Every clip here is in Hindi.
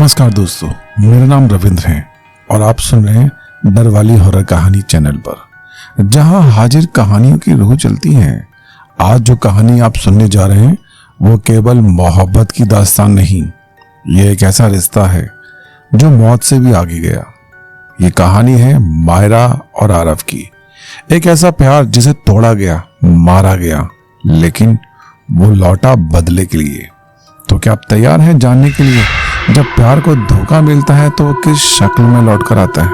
नमस्कार दोस्तों, मेरा नाम रविंद्र है और आप सुन रहे हैं डर वाली हॉरर कहानी चैनल पर, जहां हाजिर कहानियों की रूह चलती है। आज जो कहानी आप सुनने जा रहे हैं वो केवल मोहब्बत की दास्तान नहीं, ये एक ऐसा रिश्ता है जो मौत से भी आगे गया। ये कहानी है मायरा और आरव की। एक ऐसा प्यार जिसे तोड़ा गया, मारा गया, लेकिन वो लौटा बदले के लिए। तो क्या आप तैयार हैं जानने के लिए जब प्यार को धोखा मिलता है तो वो किस शक्ल में लौट कर आता है।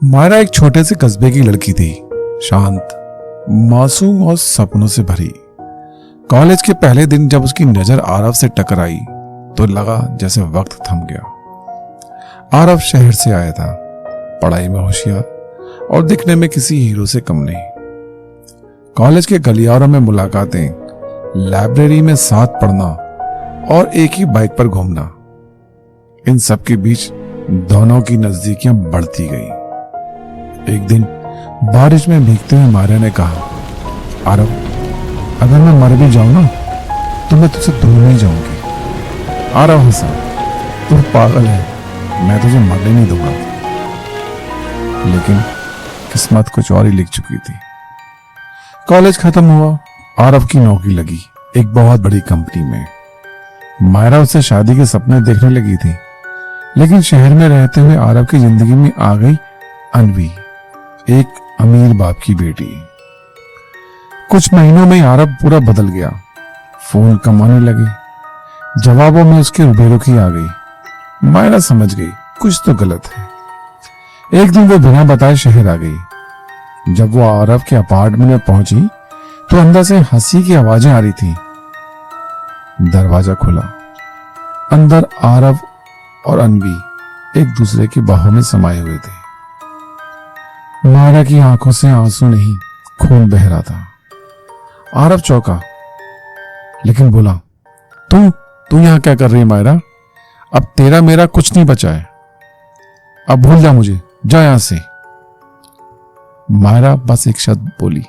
मायरा एक छोटे से कस्बे की लड़की थी, शांत, मासूम और सपनों से भरी। कॉलेज के पहले दिन जब उसकी नजर आरव से टकराई तो लगा जैसे वक्त थम गया। आरव शहर से आया था, पढ़ाई में होशियार और दिखने में किसी हीरो से कम नहीं। कॉलेज के गलियारों में मुलाकातें, लाइब्रेरी में साथ पढ़ना और एक ही बाइक पर घूमना, इन सब के बीच दोनों की नजदीकियां बढ़ती गई। एक दिन बारिश में भीगते हुए मायरा ने कहा, आरव, अगर मैं मर भी जाऊं ना तो मैं तुझसे दूर नहीं जाऊंगी। आरव हंसा, तू पागल है, मैं तुझे मरने नहीं दूंगा। लेकिन किस्मत कुछ और ही लिख चुकी थी। कॉलेज खत्म हुआ, आरव की नौकरी लगी एक बहुत बड़ी कंपनी में। मायरा उससे शादी के सपने देखने लगी थी, लेकिन शहर में रहते हुए आरव की जिंदगी में आ गई अनवी, एक अमीर बाप की बेटी। कुछ महीनों में आरव पूरा बदल गया। फोन कमाने लगे, जवाबों में उसकी रुबेरुखी आ गई। मायरा समझ गई कुछ तो गलत है। एक दिन वो बिना बताए शहर आ गई। जब वो आरव के अपार्टमेंट में पहुंची तो अंदर से हंसी की आवाजें आ रही थी। दरवाजा खुला, अंदर आरव और अनवी एक दूसरे की बाहों में समाये हुए थे। मायरा की आंखों से आंसू नहीं, खून बह रहा था। आरव चौंका, लेकिन बोला, तू यहां क्या कर रही है मायरा? अब तेरा मेरा कुछ नहीं बचा है, अब भूल जा मुझे, जा यहां से। मायरा बस एक शब्द बोली,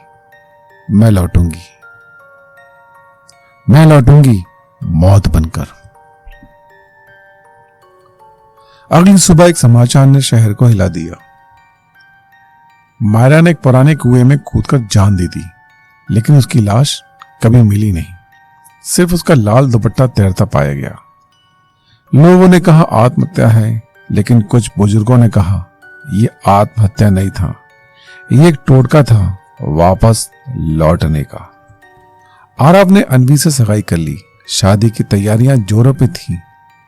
मैं लौटूंगी, मैं लौटूंगी, मौत बनकर। अगली सुबह एक समाचार ने शहर को हिला दिया। मायरा ने एक पुराने कुएं में कूदकर जान दे दी, लेकिन उसकी लाश कभी मिली नहीं। सिर्फ उसका लाल दुपट्टा तैरता पाया गया। लोगों ने कहा आत्महत्या है, लेकिन कुछ बुजुर्गों ने कहा यह आत्महत्या नहीं था, यह एक टोटका था वापस लौटने का। आरव ने अनवी से सगाई कर ली। शादी की तैयारियां जोरों पे थी,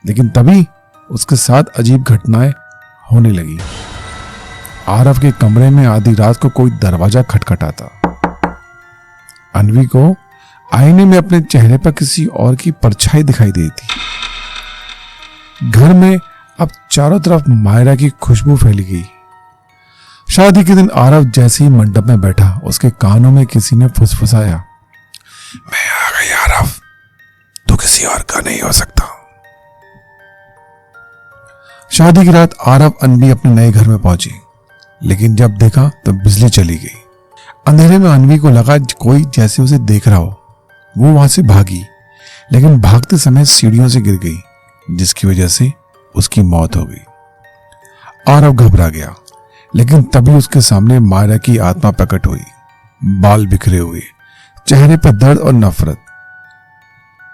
लेकिन तभी उसके साथ अजीब घटनाएं होने लगी। आरव के कमरे में आधी रात को कोई दरवाजा खटखटाता। अनवी को आईने में अपने चेहरे पर किसी और की परछाई दिखाई दी थी। घर में अब चारों तरफ मायरा की खुशबू फैल गई। शादी के दिन आरव जैसे ही मंडप में बैठा, उसके कानों में किसी ने फुसफुसाया, मैं आ गई आरव, तू किसी और का नहीं हो सकता। शादी की रात आरव अनवी अपने नए घर में पहुंची, लेकिन जब देखा तो बिजली चली गई। अंधेरे में अनवी को लगा कोई जैसे उसे देख रहा हो। वो वहां से भागी, लेकिन भागते समय सीढ़ियों से गिर गई, जिसकी वजह से उसकी मौत हो गई। आरव घबरा गया, लेकिन तभी उसके सामने मायरा की आत्मा प्रकट हुई, बाल बिखरे हुए, चेहरे पर दर्द और नफरत।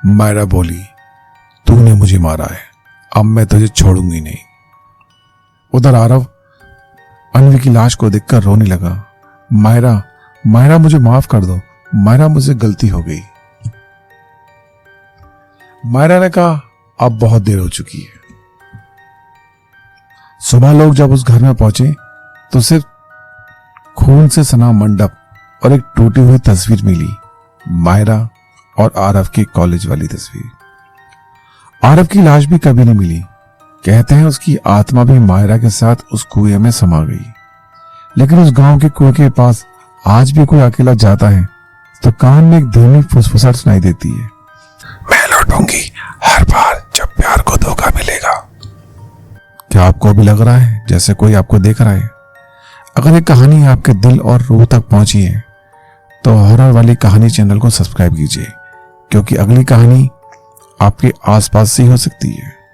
मायरा बोली, तूने मुझे मारा है, अब मैं तुझे छोड़ूंगी नहीं। उधर आरव अनवी की लाश को देखकर रोने लगा, मायरा, मायरा मुझे माफ कर दो, मायरा मुझसे गलती हो गई। मायरा ने कहा, अब बहुत देर हो चुकी है। सुबह लोग जब उस घर में पहुंचे तो सिर्फ खून से सना मंडप और एक टूटी हुई तस्वीर मिली, मायरा और आरव की कॉलेज वाली तस्वीर। आरव की लाश भी कभी नहीं मिली। कहते हैं उसकी आत्मा भी मायरा के साथ उस कुएं में समा गई। लेकिन उस गांव के कुएं के पास आज भी कोई अकेला जाता है तो कान में एक धीमी फुसफुसाहट सुनाई देती है, मैं लौटूंगी हर बार जब प्यार को धोखा मिलेगा। क्या आपको भी लग रहा है जैसे कोई आपको देख रहा है? अगर ये कहानी आपके दिल और रूह तक पहुंची है तो हॉरर वाली कहानी चैनल को सब्सक्राइब कीजिए, क्योंकि अगली कहानी आपके आसपास से हो सकती है।